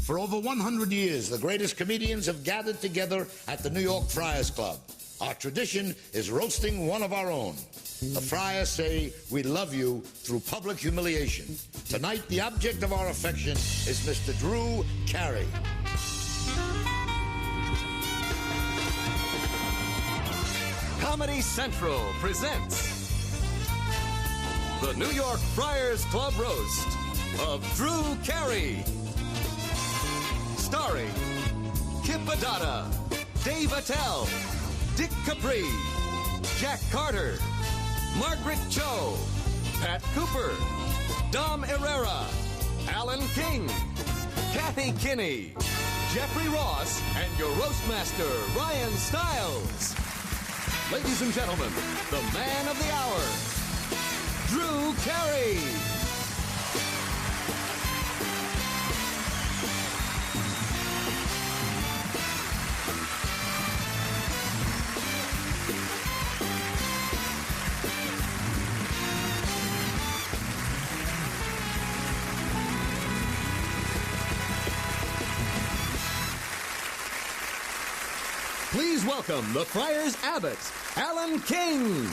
For over 100 years, the greatest comedians have gathered together at the New York Friars Club. Our tradition is roasting one of our own. The Friars say we love you through public humiliation. Tonight, the object of our affection is Mr. Drew Carey. Comedy Central presents the New York Friars Club Roast of Drew Carey. Starring Kip Addotta, Dave Attell, Dick Capri, Jack Carter, Margaret Cho, Pat Cooper, Dom Herrera, Alan King, Kathy Kinney, Jeffrey Ross, and your roastmaster, Ryan Stiles. Ladies and gentlemen, the man of the hour, Drew Carey. Please welcome the Friars Abbot, Alan King.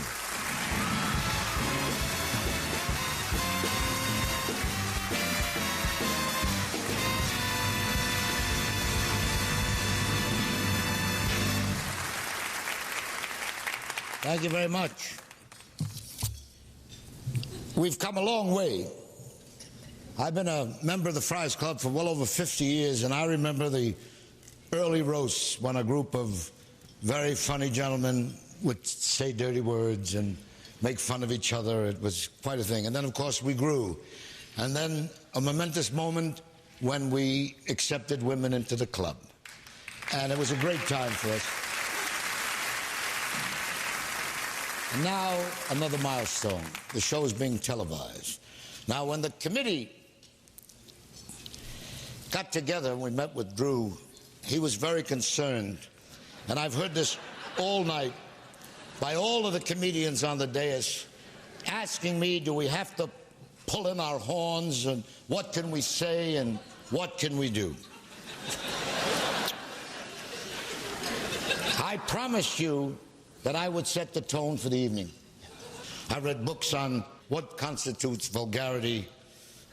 Thank you very much. We've come a long way. I've been a member of the Friars Club for well over 50 years, and I remember the early roasts when a group of very funny gentlemen would say dirty words and make fun of each other. It was quite a thing. And then, of course, we grew. And then a momentous moment when we accepted women into the club. And it was a great time for us. And now, another milestone. The show is being televised. Now, when the committee got together and we met with Drew, he was very concerned, and I've heard this all night by all of the comedians on the dais asking me, do we have to pull in our horns, and what can we say, and what can we do? I promised you that I would set the tone for the evening. I read books on what constitutes vulgarity,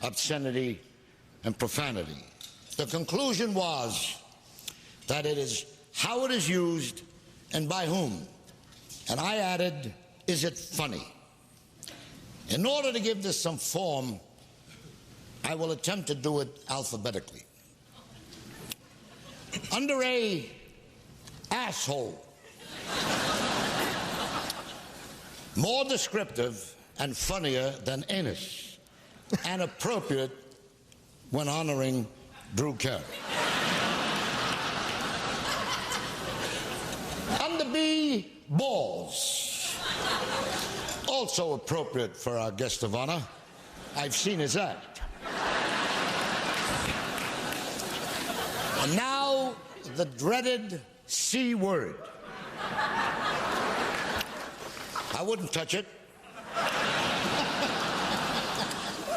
obscenity, and profanity. The conclusion was that it is how it is used and by whom. And I added, is it funny? In order to give this some form, I will attempt to do it alphabetically. Under A, asshole. More descriptive and funnier than anus, and appropriate when honoring Drew Carey. Under B, balls. Also appropriate for our guest of honor. I've seen his act. And now, the dreaded C word. I wouldn't touch it.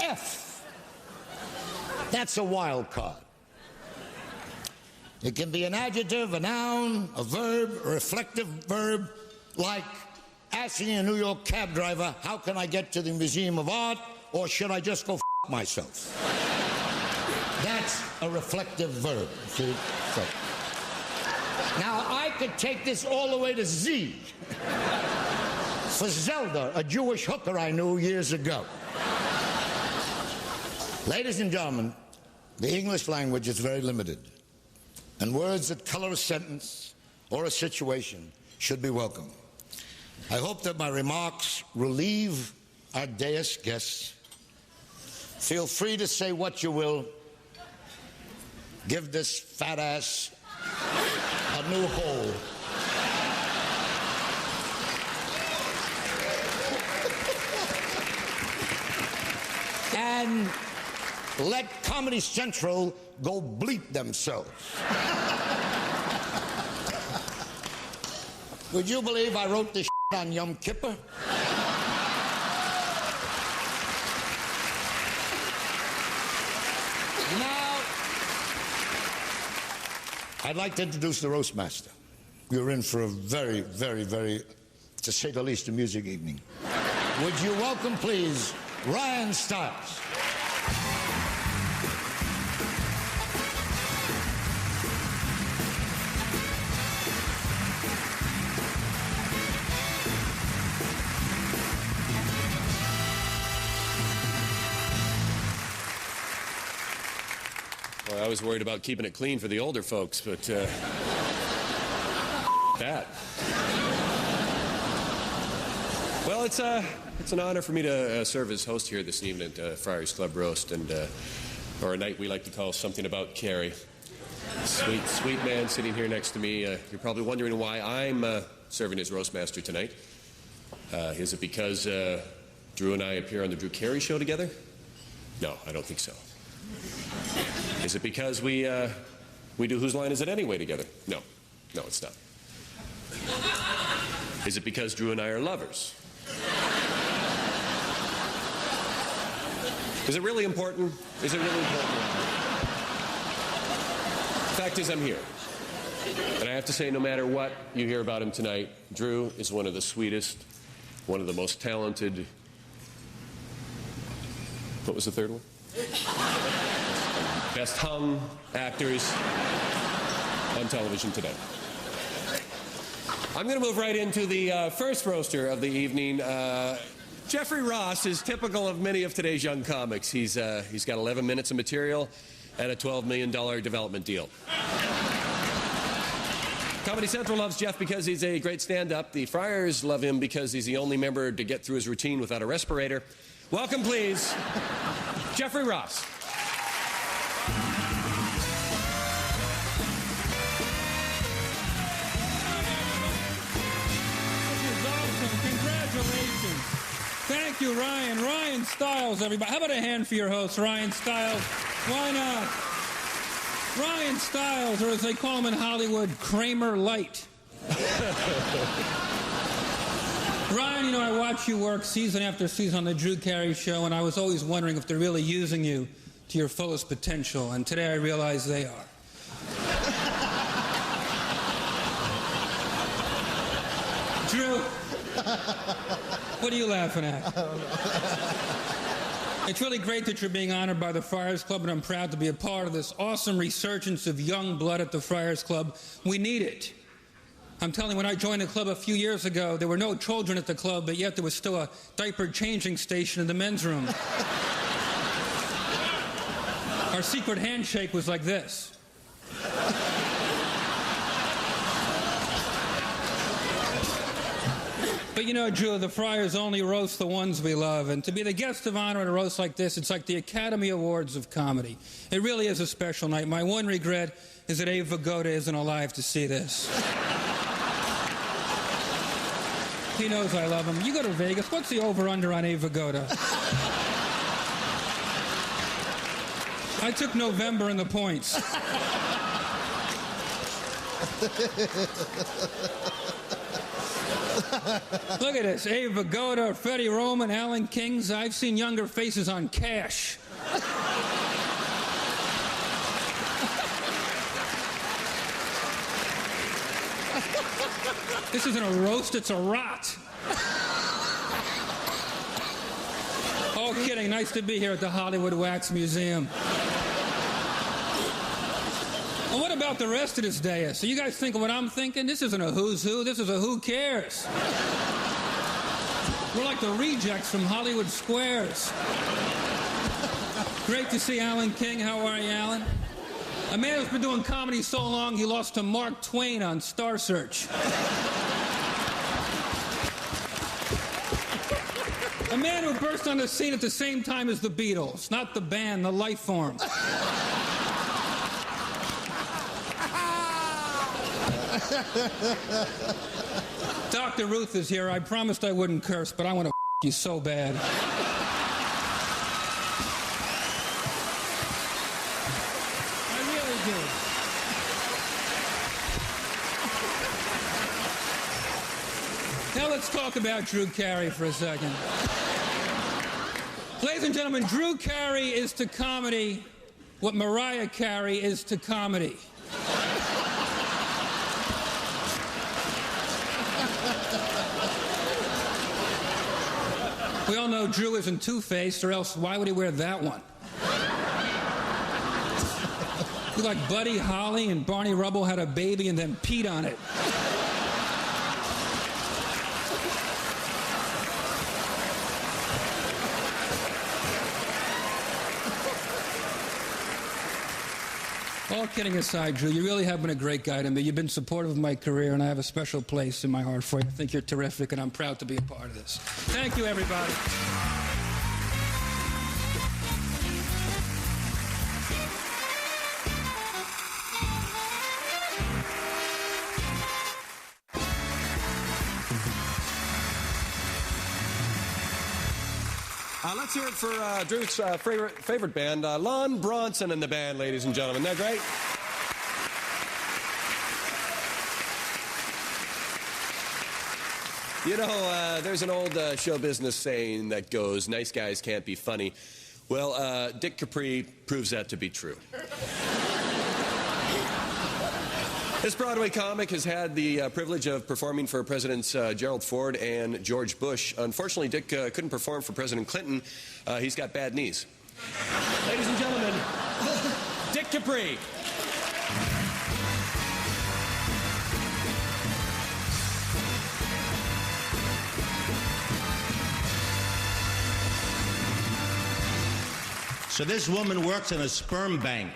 F. That's a wild card. It can be an adjective, a noun, a verb, a reflective verb, like asking a New York cab driver, how can I get to the Museum of Art, or should I just go f*** myself? That's a reflective verb, see? So. Now, I could take this all the way to Z. For Zelda, a Jewish hooker I knew years ago. Ladies and gentlemen, the English language is very limited, and words that color a sentence or a situation should be welcome. I hope that my remarks relieve our dais guests. Feel free to say what you will. Give this fat ass a new hole. And let Comedy Central go bleep themselves. Would you believe I wrote this on Yom Kippur? I'd like to introduce the roast master. You're in for a very, very, very, to say the least, amusing evening. Would you welcome, please, Ryan Stiles? Well, I was worried about keeping it clean for the older folks, but that. Well, it's an honor for me to serve as host here this evening at Friars Club Roast, and or a night we like to call Something About Carey. Sweet, sweet man sitting here next to me. You're probably wondering why I'm serving as roast master tonight. Is it because Drew and I appear on the Drew Carey show together? No, I don't think so. Is it because we do Whose Line Is It Anyway together? No, it's not. Is it because Drew and I are lovers? Is it really important? Is it really important? The fact is, I'm here. And I have to say, no matter what you hear about him tonight, Drew is one of the sweetest, one of the most talented. What was the third one? Best hung actors on television today. I'm going to move right into the first roaster of the evening. Jeffrey Ross is typical of many of today's young comics. He's got 11 minutes of material and a $12 million development deal. Comedy Central loves Jeff because he's a great stand-up. The Friars love him because he's the only member to get through his routine without a respirator. Welcome, please, Jeffrey Ross. Thank you, Ryan. Ryan Stiles, everybody. How about a hand for your host, Ryan Stiles? Why not? Ryan Stiles, or as they call him in Hollywood, Kramer Light. Ryan, you know, I watch you work season after season on the Drew Carey show, and I was always wondering if they're really using you to your fullest potential, and today I realize they are. Drew, what are you laughing at? I don't know. It's really great that you're being honored by the Friars Club, and I'm proud to be a part of this awesome resurgence of young blood at the Friars Club. We need it. I'm telling you, when I joined the club a few years ago, there were no children at the club, but yet there was still a diaper changing station in the men's room. Our secret handshake was like this. But you know, Drew, the Friars only roast the ones we love, and to be the guest of honor at a roast like this, it's like the Academy Awards of comedy. It really is a special night. My one regret is that Abe Vigoda isn't alive to see this. He knows I love him. You go to Vegas, what's the over-under on Abe Vigoda? I took November in the points. Look at this. Abe Vigoda, Freddie Roman, Alan Kings. I've seen younger faces on Cash. This isn't a roast, it's a rot. Oh, kidding. Nice to be here at the Hollywood Wax Museum. Well, what about the rest of this dais? So you guys thinking what I'm thinking? This isn't a who's who, this is a who cares. We're like the rejects from Hollywood Squares. Great to see Alan King. How are you, Alan? A man who's been doing comedy so long, he lost to Mark Twain on Star Search. A man who burst on the scene at the same time as the Beatles. Not the band, the life form. Dr. Ruth is here. I promised I wouldn't curse, but I want to you so bad. I really do. Now let's talk about Drew Carey for a second. Ladies and gentlemen, Drew Carey is to comedy what Mariah Carey is to comedy. We all know Drew isn't two-faced, or else why would he wear that one? Look like Buddy Holly and Barney Rubble had a baby and then peed on it. All kidding aside, Drew, you really have been a great guy to me. You've been supportive of my career, and I have a special place in my heart for you. I think you're terrific, and I'm proud to be a part of this. Thank you, everybody. Let's hear it for Drew's favorite band, Lon Bronson and the band, ladies and gentlemen. Isn't that great? You know, there's an old show business saying that goes, nice guys can't be funny. Well, Dick Capri proves that to be true. This Broadway comic has had the privilege of performing for Presidents Gerald Ford and George Bush. Unfortunately, Dick couldn't perform for President Clinton. He's got bad knees. Ladies and gentlemen, Dick Capri. So this woman works in a sperm bank.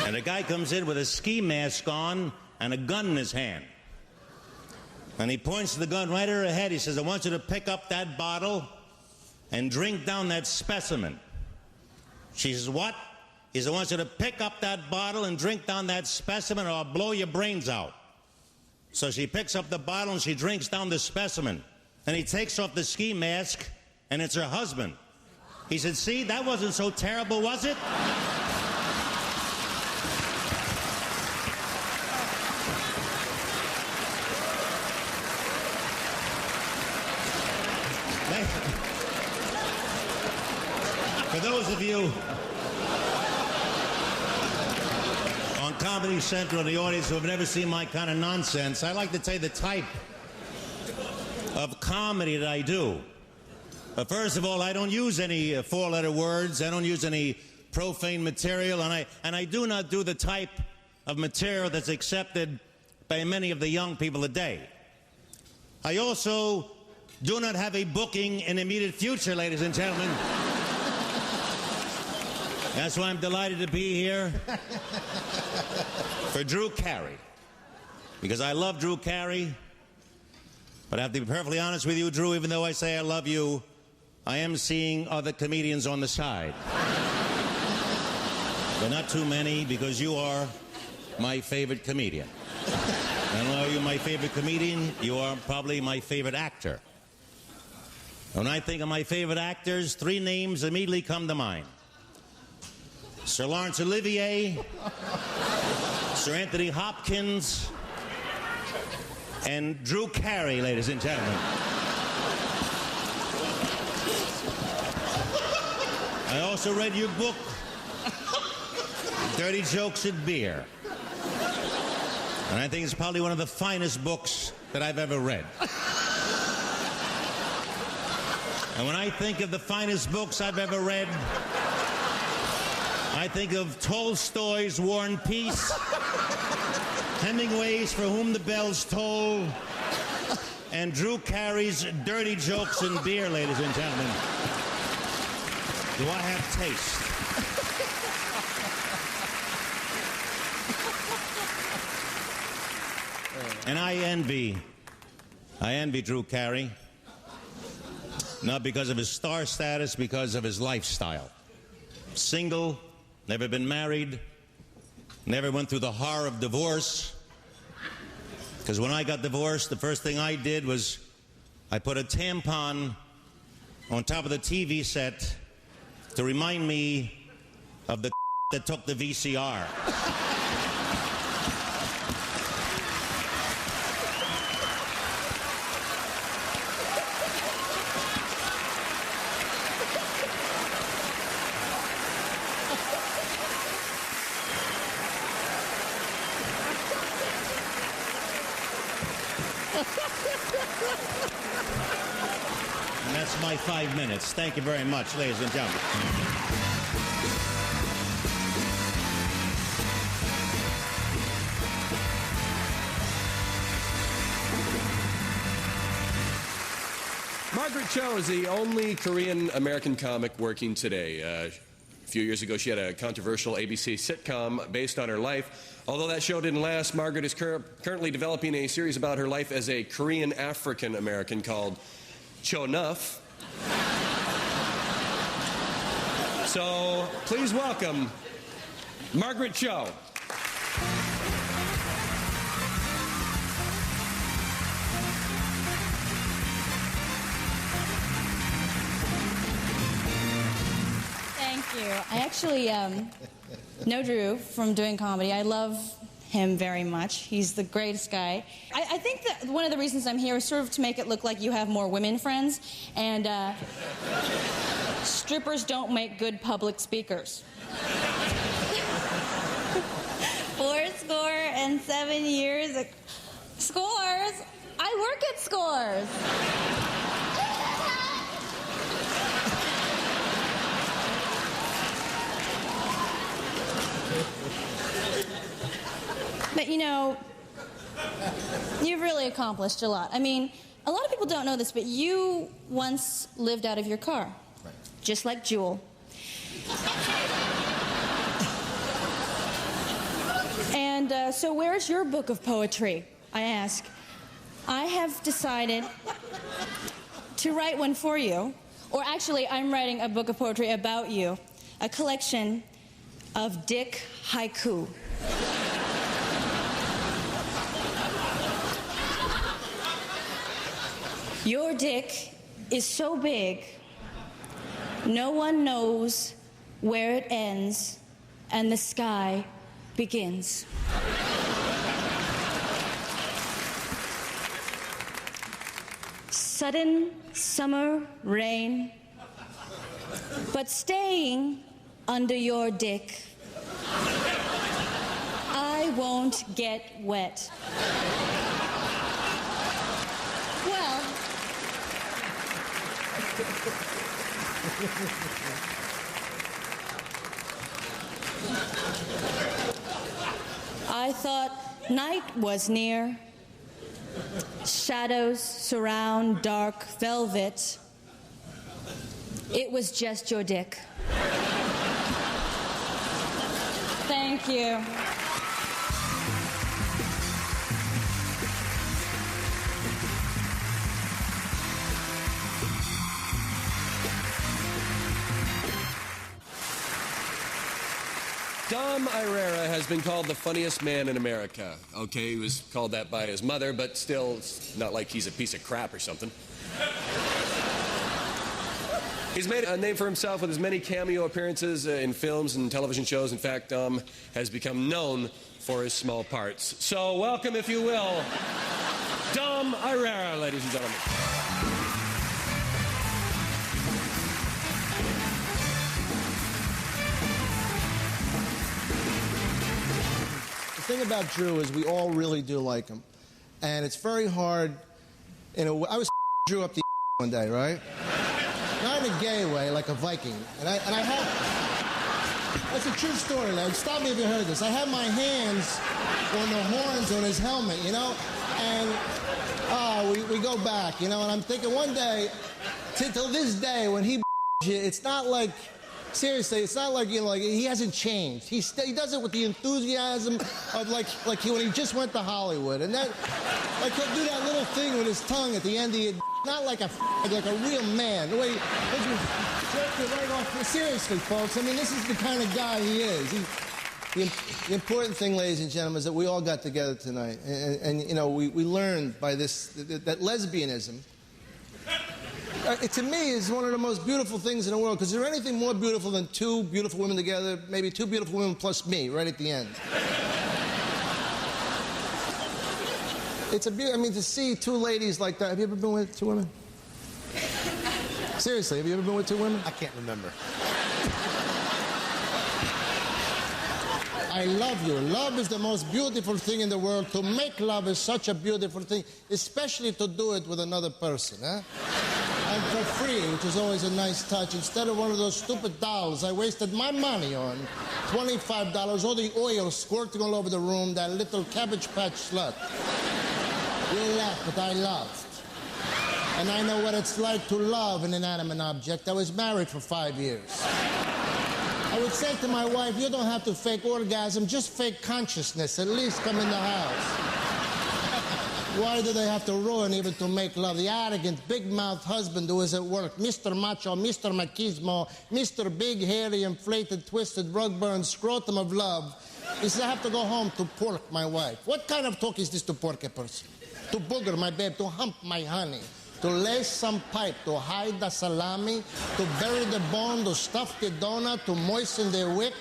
And a guy comes in with a ski mask on and a gun in his hand. And he points the gun right at her head. He says, I want you to pick up that bottle and drink down that specimen. She says, what? He says, I want you to pick up that bottle and drink down that specimen or I'll blow your brains out. So she picks up the bottle and she drinks down the specimen. And he takes off the ski mask and it's her husband. He said, see, that wasn't so terrible, was it? For those of you on Comedy Central in the audience who have never seen my kind of nonsense, I like to tell you the type of comedy that I do. First of all, I don't use any four-letter words. I don't use any profane material, and I do not do the type of material that's accepted by many of the young people today. I also do not have a booking in the immediate future, ladies and gentlemen. That's why I'm delighted to be here for Drew Carey, because I love Drew Carey. But I have to be perfectly honest with you, Drew, even though I say I love you, I am seeing other comedians on the side. But not too many, because you are my favorite comedian. And while you're my favorite comedian, you are probably my favorite actor. When I think of my favorite actors, three names immediately come to mind. Sir Laurence Olivier, Sir Anthony Hopkins, and Drew Carey, ladies and gentlemen. I also read your book, Dirty Jokes and Beer. And I think it's probably one of the finest books that I've ever read. And when I think of the finest books I've ever read, I think of Tolstoy's War and Peace, Hemingway's For Whom the Bells Toll, and Drew Carey's Dirty Jokes and Beer, ladies and gentlemen. Do I have taste? And I envy Drew Carey, not because of his star status, because of his lifestyle. Single, never been married, never went through the horror of divorce. Because when I got divorced, the first thing I did was I put a tampon on top of the TV set to remind me of the that took the VCR. And that's my 5 minutes. Thank you very much, ladies and gentlemen. Margaret Cho is the only Korean-American comic working today. A few years ago, she had a controversial ABC sitcom based on her life. Although that show didn't last, Margaret is currently developing a series about her life as a Korean African-American called Cho Nuff. So please welcome Margaret Cho. Thank you. I actually know Drew from doing comedy. I love him very much. He's the greatest guy. I think that one of the reasons I'm here is sort of to make it look like you have more women friends, and strippers don't make good public speakers. 4.7 years. Scores! I work at Scores! But you know, you've really accomplished a lot. I mean, a lot of people don't know this, but you once lived out of your car. Right. Just like Jewel. And so where's your book of poetry, I ask? I have decided to write one for you. Or actually, I'm writing a book of poetry about you. A collection of dick haiku. Your dick is so big, no one knows where it ends and the sky begins. Sudden summer rain, but staying under your dick. I won't get wet. Well, I thought night was near. Shadows surround dark velvet. It was just your dick. Thank you. Dom Irrera has been called the funniest man in America. Okay, he was called that by his mother, but still, it's not like he's a piece of crap or something. He's made a name for himself with his many cameo appearances in films and television shows. In fact, Dom has become known for his small parts. So welcome, if you will, Dom Irrera, ladies and gentlemen. The thing about Drew is we all really do like him. And it's very hard, I was Drew up the one day, right? Not in a gay way, like a Viking. And I had, that's a true story, lad. Stop me if you heard this. I had my hands on the horns on his helmet, you know? And we go back, you know? And I'm thinking one day, till this day, when he you, it's not like, seriously, it's not like, you know, like he hasn't changed. He does it with the enthusiasm of like when he just went to Hollywood, and that, like he'll do that little thing with his tongue at the end of it, not like a real man. The way he jerked it right off. Seriously, folks. I mean, this is the kind of guy he is. The important thing, ladies and gentlemen, is that we all got together tonight, and you know, we learned by this that lesbianism. To me, is one of the most beautiful things in the world, because is there anything more beautiful than two beautiful women together, maybe two beautiful women plus me, right at the end? It's a I mean, to see two ladies like that. Have you ever been with two women? Seriously, have you ever been with two women? I can't remember. I love you. Love is the most beautiful thing in the world. To make love is such a beautiful thing, especially to do it with another person, huh? And for free, which is always a nice touch. Instead of one of those stupid dolls I wasted my money on, $25, all the oil squirting all over the room, that little Cabbage Patch slut. You laugh, but I loved. And I know what it's like to love an inanimate object. I was married for 5 years. I would say to my wife, you don't have to fake orgasm, just fake consciousness. At least come in the house. Why do they have to ruin even to make love? The arrogant, big-mouthed husband who is at work, Mr. Macho, Mr. Machismo, Mr. Big, hairy, inflated, twisted, rug-burned scrotum of love. He says, I have to go home to pork my wife. What kind of talk is this to pork a person? To booger my babe, to hump my honey, to lace some pipe, to hide the salami, to bury the bone, to stuff the donut, to moisten the wick,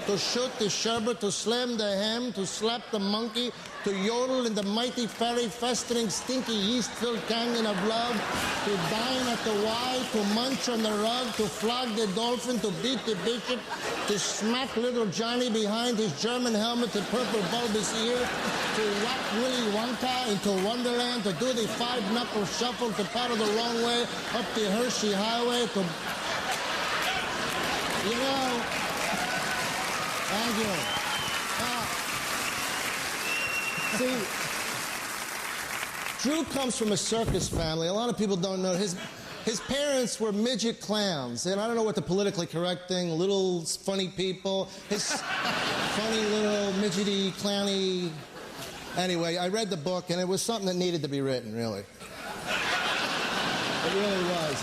to shoot the sherbet, to slam the ham, to slap the monkey, to yodel in the mighty fairy festering stinky yeast-filled canyon of love, to dine at the Y, to munch on the rug, to flog the dolphin, to beat the bishop, to smack little Johnny behind his German helmet, to purple bulbous ear, to whack Willy Wonka into Wonderland, to do the five-knuckle shuffle, to paddle the wrong way up the Hershey Highway, to... You know... Thank you. See, Drew comes from a circus family. A lot of people don't know. His parents were midget clowns. And I don't know what the politically correct thing, little funny people. His funny little midgety, clowny... Anyway, I read the book, and it was something that needed to be written, really. It really was.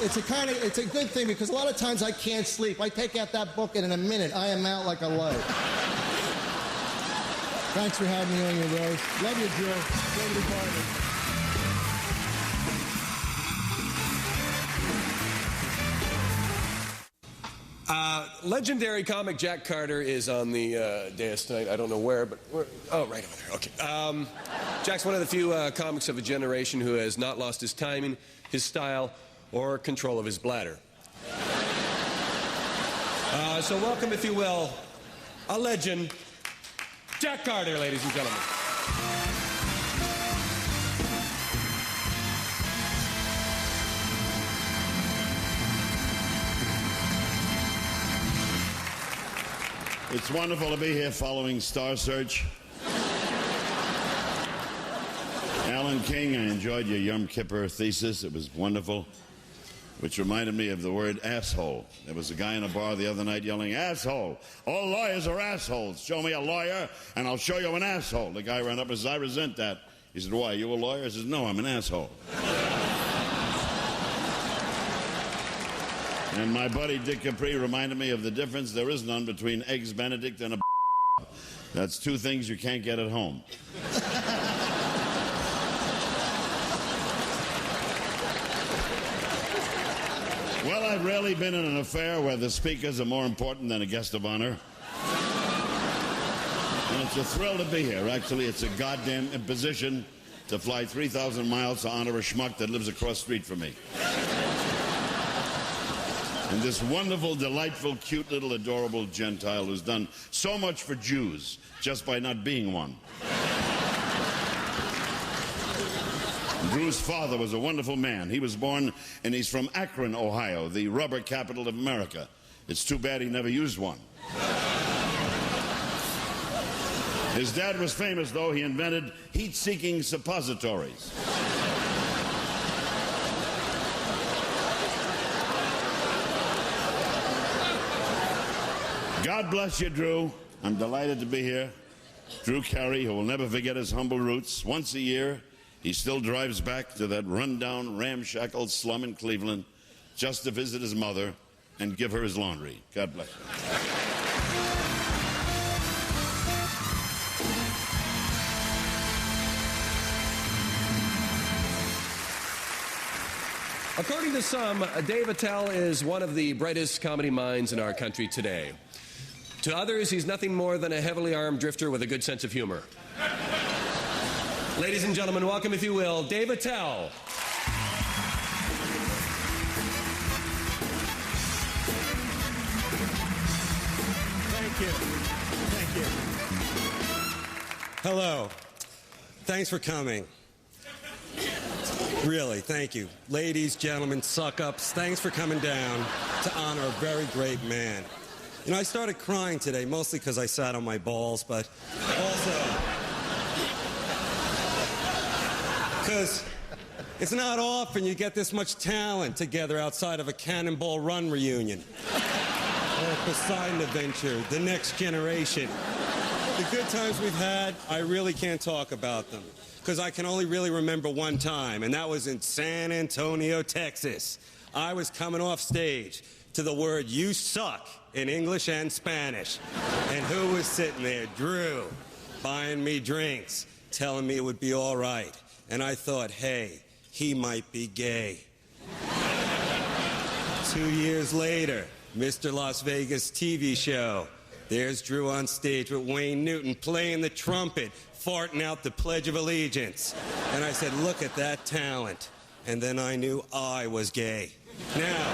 It's a good thing, because a lot of times I can't sleep. I take out that book, and in a minute, I am out like a light. Thanks for having me on your road. Love you, Drew. Go to the party. Legendary comic Jack Carter is on the dais tonight. I don't know where, but oh, right over there. Okay. Jack's one of the few comics of a generation who has not lost his timing, his style, or control of his bladder. So welcome, if you will, a legend, Jack Carter, ladies and gentlemen. It's wonderful to be here following Star Search. Alan King, I enjoyed your Yom Kippur thesis. It was wonderful, which reminded me of the word asshole. There was a guy in a bar the other night yelling, asshole. All lawyers are assholes. Show me a lawyer, and I'll show you an asshole. The guy ran up and said, I resent that. He said, why, you a lawyer? I said, no, I'm an asshole. And my buddy Dick Capri reminded me of the difference there is none between Eggs Benedict and a That's two things you can't get at home. Well, I've rarely been in an affair where the speakers are more important than a guest of honor. And it's a thrill to be here. Actually, it's a goddamn imposition to fly 3,000 miles to honor a schmuck that lives across the street from me. And this wonderful, delightful, cute, little, adorable Gentile who's done so much for Jews just by not being one. Drew's father was a wonderful man. He was born, and he's from Akron, Ohio, the rubber capital of America. It's too bad he never used one. His dad was famous, though. He invented heat-seeking suppositories. God bless you, Drew. I'm delighted to be here. Drew Carey, who will never forget his humble roots. Once a year, he still drives back to that rundown, ramshackle slum in Cleveland just to visit his mother and give her his laundry. God bless you. According to some, Dave Attell is one of the brightest comedy minds in our country today. To others, he's nothing more than a heavily armed drifter with a good sense of humor. Ladies and gentlemen, welcome, if you will, Dave Attell. Thank you. Thank Thank you. Hello. Thanks for coming. Really, thank you. Ladies, gentlemen, suck-ups, thanks for coming down to honor a very great man. You know, I started crying today, mostly because I sat on my balls, but also because it's not often you get this much talent together outside of a Cannonball Run reunion. Or a Poseidon Adventure, The Next Generation. The good times we've had, I really can't talk about them, because I can only really remember one time, and that was in San Antonio, Texas. I was coming off stage to the word "you suck" in English and Spanish. And who was sitting there? Drew, buying me drinks, telling me it would be all right. And I thought, hey, he might be gay. 2 years later, Mr. Las Vegas TV show. There's Drew on stage with Wayne Newton playing the trumpet, farting out the Pledge of Allegiance. And I said, look at that talent. And then I knew I was gay. Now,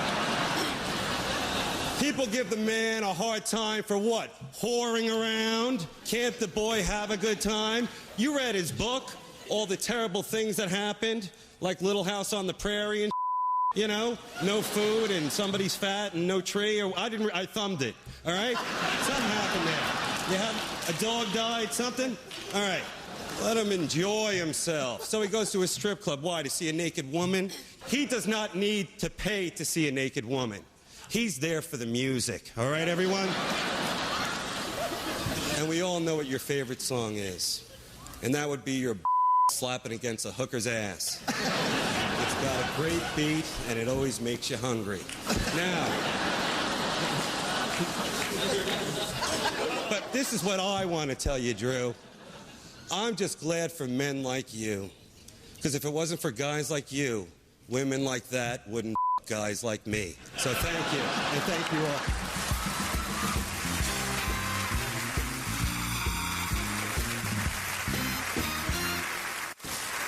people give the man a hard time for what? Whoring around? Can't the boy have a good time? You read his book, all the terrible things that happened, like Little House on the Prairie and you know, no food and somebody's fat and no tree. Or I thumbed it, all right? Something happened there. You have a dog died, something? All right, let him enjoy himself. So he goes to a strip club. Why, to see a naked woman? He does not need to pay to see a naked woman. He's there for the music, all right, everyone? And we all know what your favorite song is. And that would be your slapping against a hooker's ass. It's got a great beat, and it always makes you hungry. Now, but this is what I want to tell you, Drew. I'm just glad for men like you. Because if it wasn't for guys like you, women like that wouldn't guys like me. So thank you, and thank you all.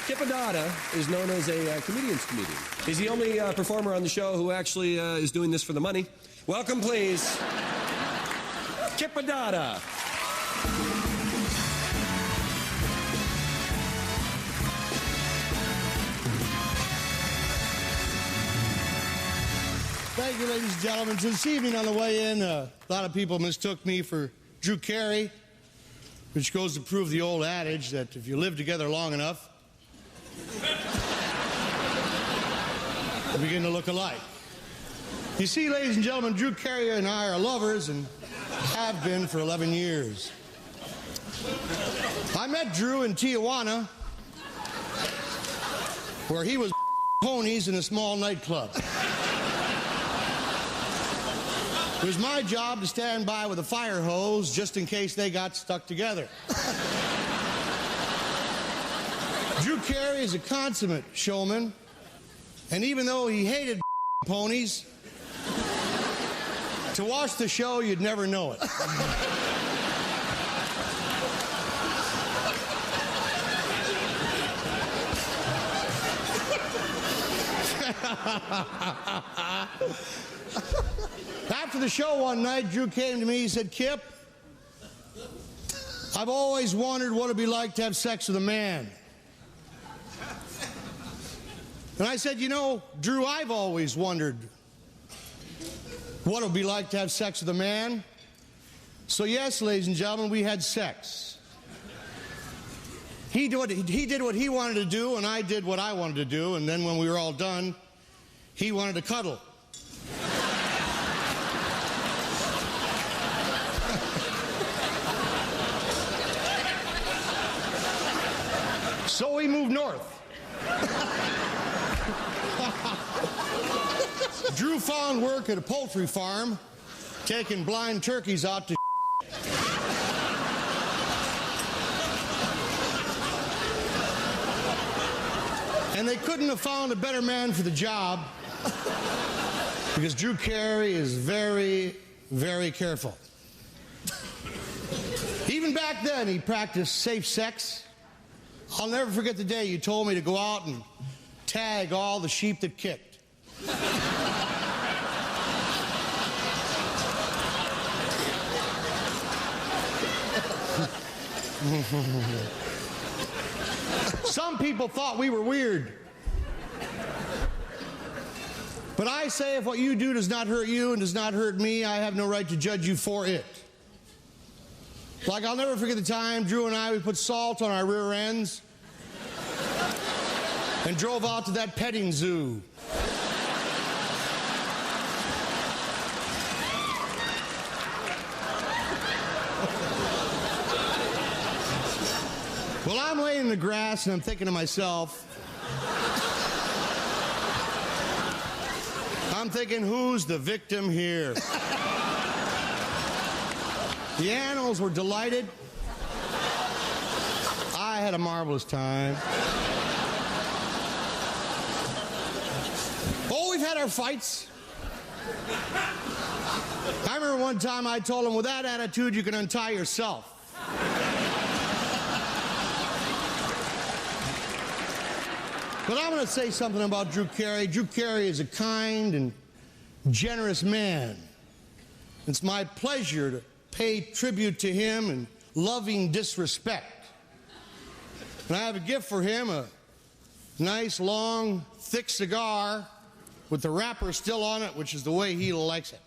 Kippadada is known as a comedian's comedian. He's the only performer on the show who actually is doing this for the money. Welcome, please, Kippadada. Thank you, ladies and gentlemen. So this evening on the way in, a lot of people mistook me for Drew Carey, which goes to prove the old adage that if you live together long enough, you begin to look alike. You see, ladies and gentlemen, Drew Carey and I are lovers and have been for 11 years. I met Drew in Tijuana, where he was ponies in a small nightclub. It was my job to stand by with a fire hose just in case they got stuck together. Drew Carey is a consummate showman, and even though he hated ponies, to watch the show, you'd never know it. After the show one night, Drew came to me, he said, Kip, I've always wondered what it'd be like to have sex with a man. And I said, you know, Drew, I've always wondered what it would be like to have sex with a man. So yes, ladies and gentlemen, we had sex. He did what he wanted to do, and I did what I wanted to do, and then when we were all done, he wanted to cuddle. So we moved north. Drew found work at a poultry farm, taking blind turkeys out to and they couldn't have found a better man for the job because Drew Carey is very, very careful. Even back then, he practiced safe sex. I'll never forget the day you told me to go out and tag all the sheep that kicked. Some people thought we were weird. But I say if what you do does not hurt you and does not hurt me, I have no right to judge you for it. Like, I'll never forget the time Drew and I, we put salt on our rear ends and drove out to that petting zoo. Well, I'm laying in the grass and I'm thinking to myself, I'm thinking, who's the victim here? The animals were delighted. I had a marvelous time. Oh, we've had our fights. I remember one time I told him, with that attitude, you can untie yourself. But I'm going to say something about Drew Carey. Drew Carey is a kind and generous man. It's my pleasure to pay tribute to him in loving disrespect. And I have a gift for him, a nice, long, thick cigar with the wrapper still on it, which is the way he likes it.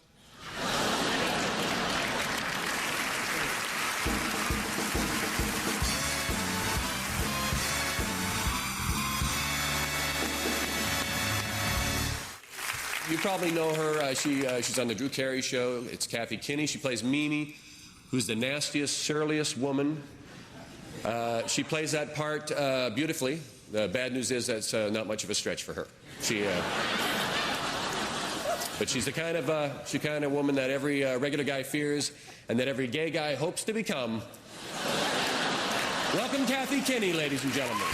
You probably know her. She's on the Drew Carey show. It's Kathy Kinney. She plays Mimi, who's the nastiest, surliest woman. She plays that part beautifully. The bad news is that's not much of a stretch for her. But she's the kind of woman that every regular guy fears and that every gay guy hopes to become. Welcome, Kathy Kinney, ladies and gentlemen.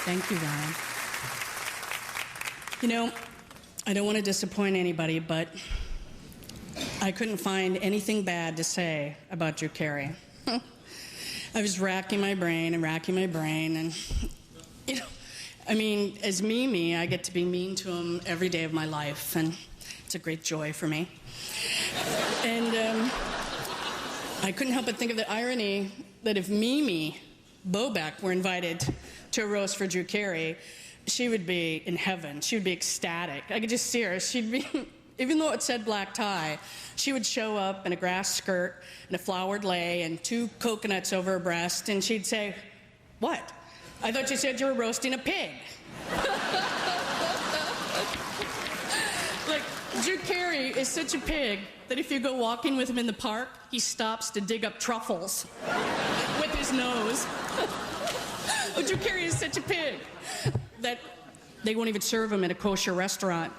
Thank you, Ryan. You know, I don't want to disappoint anybody, but I couldn't find anything bad to say about Drew Carey. I was racking my brain, and, you know, I mean, as Mimi, I get to be mean to him every day of my life, and it's a great joy for me. And I couldn't help but think of the irony that if Mimi Bobek were invited to a roast for Drew Carey, she would be in heaven. She would be ecstatic. I could just see her. She'd be, even though it said black tie, she would show up in a grass skirt and a flowered lei and 2 coconuts over her breast, and she'd say, "What? I thought you said you were roasting a pig." Like, Drew Carey is such a pig that if you go walking with him in the park, he stops to dig up truffles with his nose. Oh, Drew Carey is such a pig that they won't even serve him in a kosher restaurant.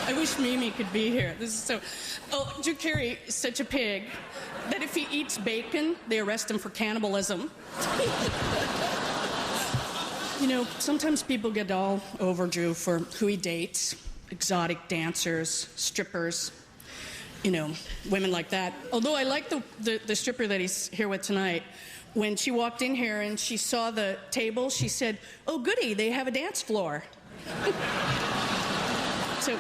I wish Mimi could be here. This is so... Oh, Drew Carey is such a pig that if he eats bacon, they arrest him for cannibalism. You know, sometimes people get all over Drew for who he dates. Exotic dancers, strippers, you know, women like that. Although I like the stripper that he's here with tonight. When she walked in here and she saw the table, she said, "Oh, goody, they have a dance floor." So,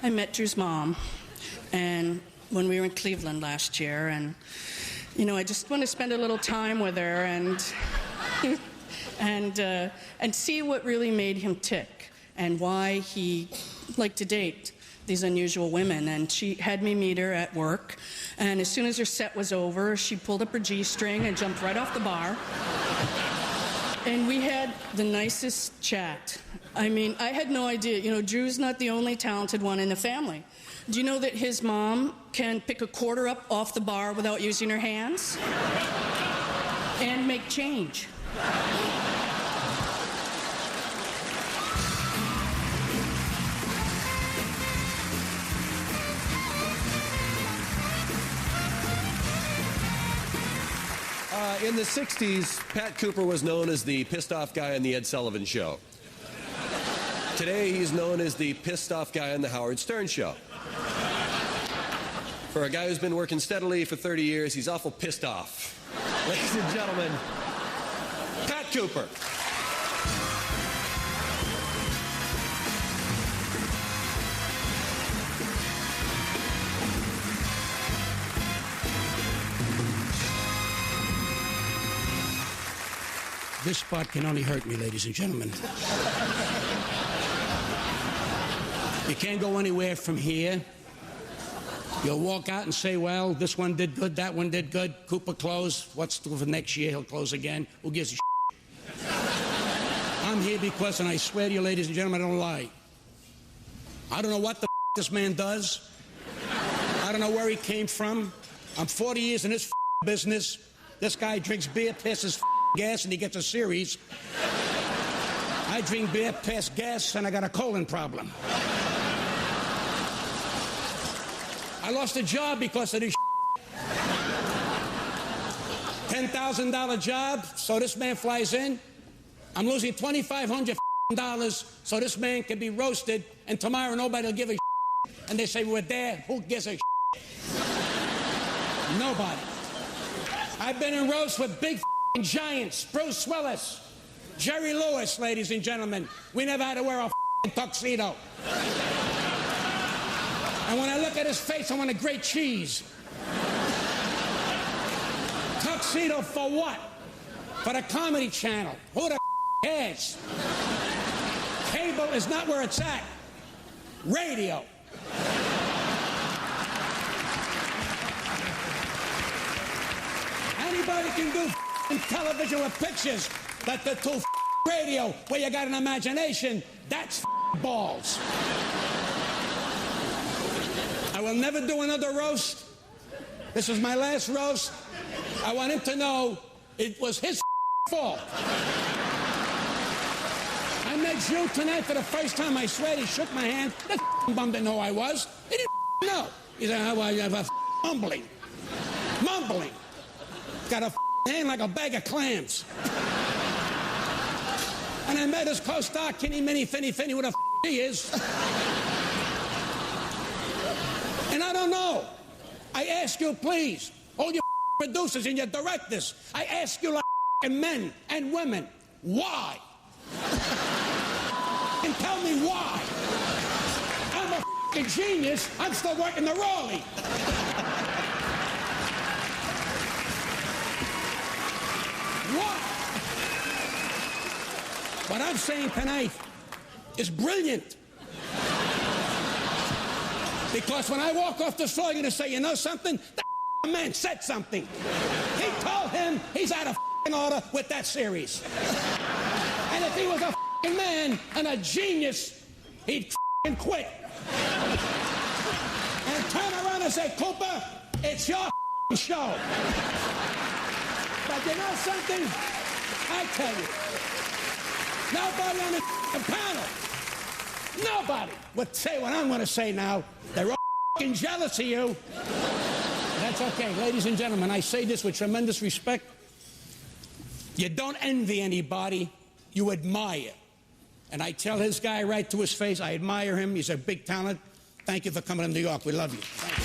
I met Drew's mom, and when we were in Cleveland last year, and, you know, I just want to spend a little time with her and see what really made him tick and why he liked to date these unusual women. And she had me meet her at work, and as soon as her set was over, she pulled up her G-string and jumped right off the bar. And we had the nicest chat. I mean, I had no idea. You know, Drew's not the only talented one in the family. Do you know that his mom can pick a quarter up off the bar without using her hands? And make change. In the 60s, Pat Cooper was known as the pissed off guy on the Ed Sullivan Show. Today, he's known as the pissed off guy on the Howard Stern Show. For a guy who's been working steadily for 30 years, he's awful pissed off. Ladies and gentlemen, Cooper. This spot can only hurt me, ladies and gentlemen. You can't go anywhere from here. You'll walk out and say, well, this one did good, that one did good. Cooper closed. What's to do for next year? He'll close again. Who gives a shit? I'm here because, and I swear to you, ladies and gentlemen, I don't lie. I don't know what the this man does. I don't know where he came from. I'm 40 years in this business. This guy drinks beer, passes gas, and he gets a series. I drink beer, pass gas, and I got a colon problem. I lost a job because of this $10,000 job, so this man flies in. I'm losing $2,500 so this man can be roasted, and tomorrow nobody will give a and they say, we're there, who gives a Nobody. I've been in roasts with big giants, Bruce Willis, Jerry Lewis, ladies and gentlemen. We never had to wear a tuxedo. And when I look at his face, I want a great cheese. Tuxedo for what? For the Comedy Channel. Who the cares? Cable is not where it's at. Radio. Anybody can do television with pictures, but the two radio where you got an imagination, that's balls. I will never do another roast. This is my last roast. I want him to know it was his fault. I met Drew tonight for the first time. I swear he shook my hand. That bum didn't know who I was. He didn't know. He said, how I have a mumbling. Mumbling. Got a hand like a bag of clams. And I met his co-star, Kenny Minnie Finny Finny, who the he is. And I don't know. I ask you, please, all your producers and your directors, I ask you like men and women, why? And tell me why. I'm a genius. I'm still working the Raleigh. What? What I'm saying tonight is brilliant. Because when I walk off the floor, you're going to say, you know something? That man said something. He told him he's out of order with that series. And if he was a man and a genius, he'd quit. And turn around and say, Cooper, it's your show. But you know something? I tell you, nobody on the panel, nobody would say what I'm going to say now. They're all jealous of you. That's okay. Ladies and gentlemen, I say this with tremendous respect. You don't envy anybody, you admire. And I tell his guy right to his face, I admire him. He's a big talent. Thank you for coming to New York. We love you. Thank you.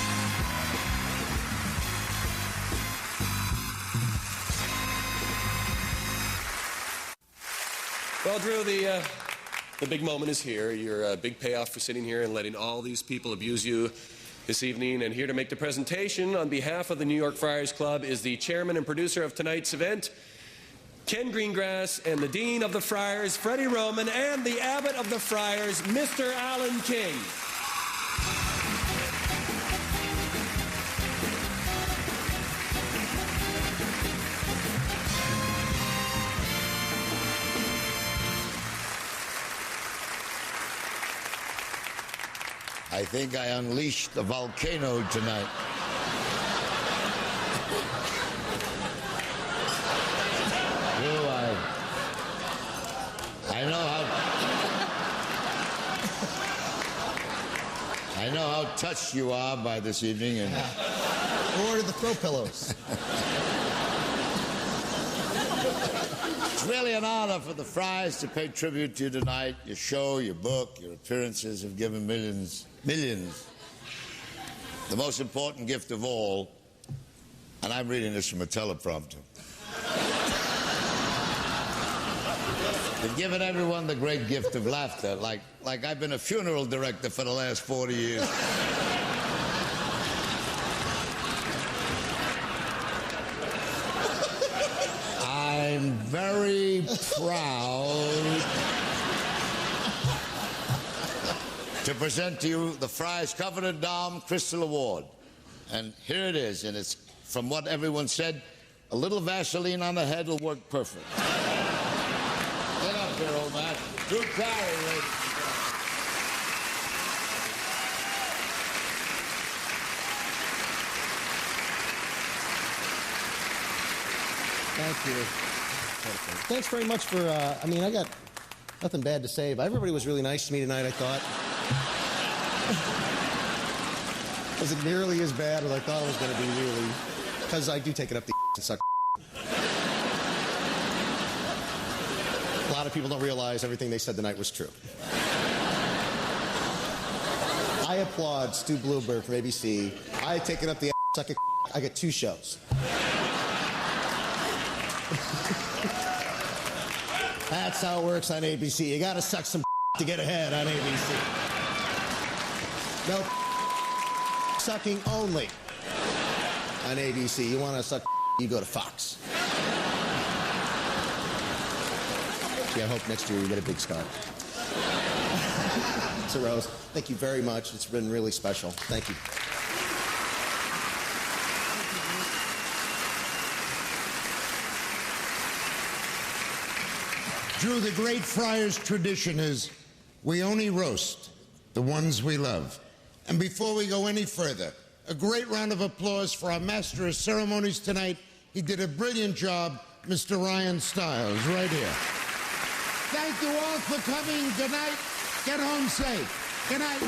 Well, Drew, the big moment is here. Your big payoff for sitting here and letting all these people abuse you this evening. And here to make the presentation on behalf of the New York Friars Club is the chairman and producer of tonight's event, Ken Greengrass, and the dean of the Friars, Freddie Roman, and the abbot of the Friars, Mr. Alan King. I think I unleashed the volcano tonight. I know how touched you are by this evening, and Order the throw pillows. it's really an honor for the Friars to pay tribute to you tonight. Your show, your book, your appearances have given millions. The most important gift of all, and I'm reading this from a teleprompter. They've given everyone the great gift of laughter, like I've been a funeral director for the last 40 years. I'm very proud to present to you the Friars Coveted Dom Crystal Award. And here it is, and it's, from what everyone said, a little Vaseline on the head will work perfect. Get up here, old man. Drew Carey, ladies and gentlemen. Thank you. Thanks very much for, I mean, I got nothing bad to say, but everybody was really nice to me tonight, I thought. Was it nearly as bad as I thought it was going to be, really? Because I do take it up the and suck. A lot of people don't realize everything they said tonight was true. I applaud Stu Bluebird from ABC. I take it up the suck a. I get 2 shows. That's how it works on ABC. You gotta suck some to get ahead on ABC. No sucking only on ABC. You wanna suck, you go to Fox. Yeah, I hope next year you get a big scar. It's a rose. Thank you very much. It's been really special. Thank you. Drew, the great Friars tradition is we only roast the ones we love. And before we go any further, a great round of applause for our master of ceremonies tonight. He did a brilliant job, Mr. Ryan Stiles, right here. Thank you all for coming. Good night. Get home safe. Good night.